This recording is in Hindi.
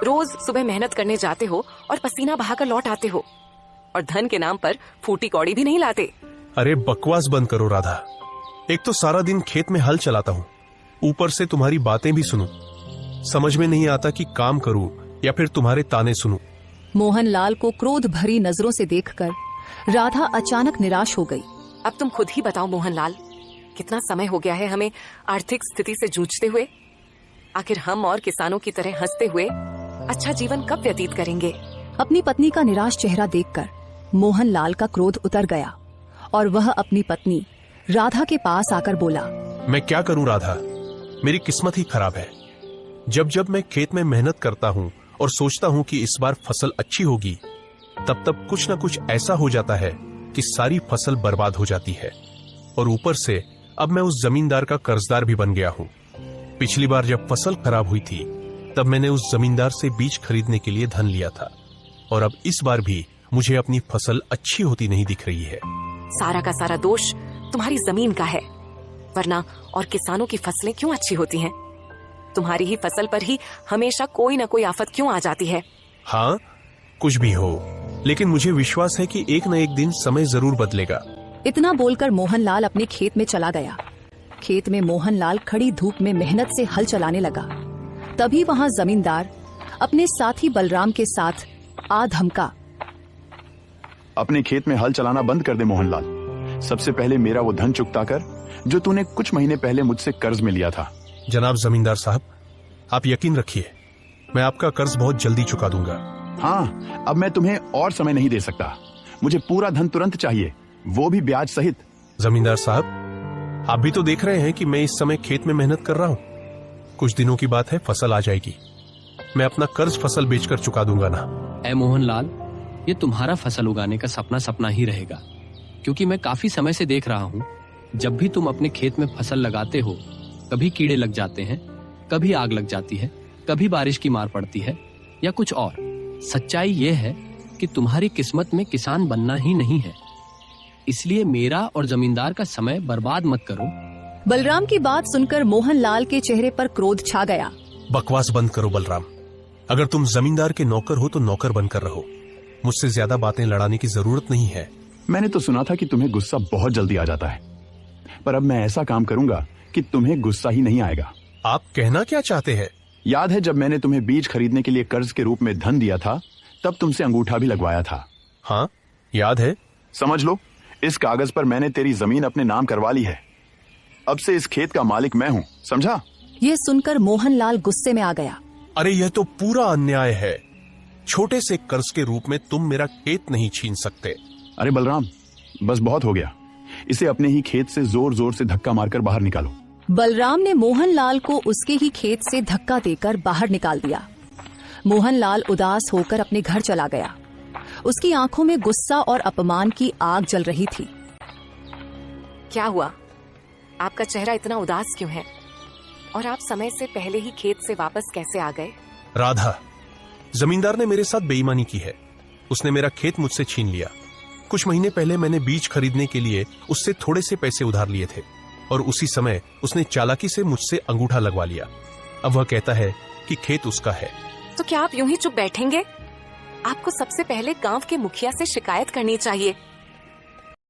रोज सुबह मेहनत करने जाते हो और पसीना बहाकर लौट आते हो, और धन के नाम पर फूटी कौड़ी भी नहीं लाते। अरे बकवास बंद करो राधा। एक तो सारा दिन खेत में हल चलाता हूँ, ऊपर से तुम्हारी बातें भी सुनूं। समझ में नहीं आता कि काम करूं या फिर तुम्हारे ताने सुनूं। मोहनलाल को क्रोध भरी नजरों से देखकर राधा अचानक निराश हो गई। अब तुम खुद ही बताओ मोहनलाल, कितना समय हो गया है हमें आर्थिक स्थिति से जूझते हुए। आखिर हम और किसानों की तरह हंसते हुए अच्छा जीवन कब व्यतीत करेंगे? अपनी पत्नी का निराश चेहरा देखकर मोहनलाल का क्रोध उतर गया और वह अपनी पत्नी राधा के पास आकर बोला, मैं क्या करूं राधा, मेरी किस्मत ही खराब है। जब जब मैं खेत में मेहनत करता हूं और सोचता हूं कि इस बार फसल अच्छी होगी, तब तब कुछ न कुछ ऐसा हो जाता है कि सारी फसल बर्बाद हो जाती है। और ऊपर से अब मैं उस जमींदार का कर्जदार भी बन गया हूं। पिछली बार जब फसल खराब हुई थी, तब मैंने उस जमींदार से बीज खरीदने के लिए धन लिया था, और अब इस बार भी मुझे अपनी फसल अच्छी होती नहीं दिख रही है। सारा का सारा दोष तुम्हारी जमीन का है, वरना और किसानों की फसलें क्यों अच्छी होती हैं? तुम्हारी ही फसल पर ही हमेशा कोई न कोई आफत क्यों आ जाती है? हाँ, कुछ भी हो, लेकिन मुझे विश्वास है कि एक न एक दिन समय जरूर बदलेगा। इतना बोलकर मोहनलाल अपने खेत में चला गया। खेत में मोहनलाल खड़ी धूप में मेहनत से हल चलाने लगा। तभी वहाँ जमींदार अपने साथी बलराम के साथ आ धमका, अपने खेत में हल चलाना बंद कर दे मोहनलाल। सबसे पहले मेरा वो धन चुकता कर जो तूने कुछ महीने पहले मुझसे कर्ज में लिया था। जनाब जमींदार साहब, आप यकीन रखिए, मैं आपका कर्ज बहुत जल्दी चुका दूंगा। हाँ, अब मैं तुम्हें और समय नहीं दे सकता। मुझे पूरा धन तुरंत चाहिए, वो भी ब्याज सहित। जमींदार साहब, आप भी तो देख रहे हैं कि मैं इस समय खेत में मेहनत कर रहा हूँ। कुछ दिनों की बात है, फसल आ जाएगी। मैं अपना कर्ज फसल बेचकर चुका दूंगा ना। ऐ मोहनलाल, ये तुम्हारा फसल उगाने का सपना सपना ही रहेगा, क्योंकि मैं काफी समय से देख रहा हूँ, जब भी तुम अपने खेत में फसल लगाते हो, कभी कीड़े लग जाते हैं, कभी आग लग जाती है, कभी बारिश की मार पड़ती है या कुछ और। सच्चाई ये है कि तुम्हारी किस्मत में किसान बनना ही नहीं है, इसलिए मेरा और जमींदार का समय बर्बाद मत करो। बलराम की बात सुनकर मोहनलाल के चेहरे पर क्रोध छा गया। बकवास बंद करो बलराम। अगर तुम जमींदार के नौकर हो तो नौकर बनकर रहो। मुझसे ज्यादा बातें लड़ाने की जरूरत नहीं है। मैंने तो सुना था कि तुम्हें गुस्सा बहुत जल्दी आ जाता है, पर अब मैं ऐसा काम करूंगा कि तुम्हें गुस्सा ही नहीं आएगा। आप कहना क्या चाहते हैं? याद है जब मैंने तुम्हें बीज खरीदने के लिए कर्ज के रूप में धन दिया था, तब तुमसे अंगूठा भी लगवाया था। हाँ, याद है। समझ लो, इस कागज पर मैंने तेरी जमीन अपने नाम करवा ली है। अब से इस खेत का मालिक मैं हूँ, समझा? ये सुनकर मोहनलाल गुस्से में आ गया। अरे यह तो पूरा अन्याय है। छोटे से कर्ज के रूप में तुम मेरा खेत नहीं छीन सकते। अरे बलराम, बस बहुत हो गया। इसे अपने ही खेत से जोर जोर से धक्का मारकर बाहर निकालो। बलराम ने मोहनलाल को उसके ही खेत से धक्का देकर बाहर निकाल दिया। मोहनलाल उदास होकर अपने घर चला गया। उसकी आंखों में गुस्सा और अपमान की आग जल रही थी। क्या हुआ? आपका चेहरा इतना उदास क्यों है? और आप समय से पहले ही खेत से वापस कैसे आ गए? राधा, जमींदार ने मेरे साथ बेईमानी की है। उसने मेरा खेत मुझसे छीन लिया। कुछ महीने पहले मैंने बीज खरीदने के लिए उससे थोड़े से पैसे उधार लिए थे, और उसी समय उसने चालाकी से मुझसे अंगूठा लगवा लिया। अब वह कहता है कि खेत उसका है। तो क्या आप यूं ही चुप बैठेंगे? आपको सबसे पहले गांव के मुखिया से शिकायत करनी चाहिए।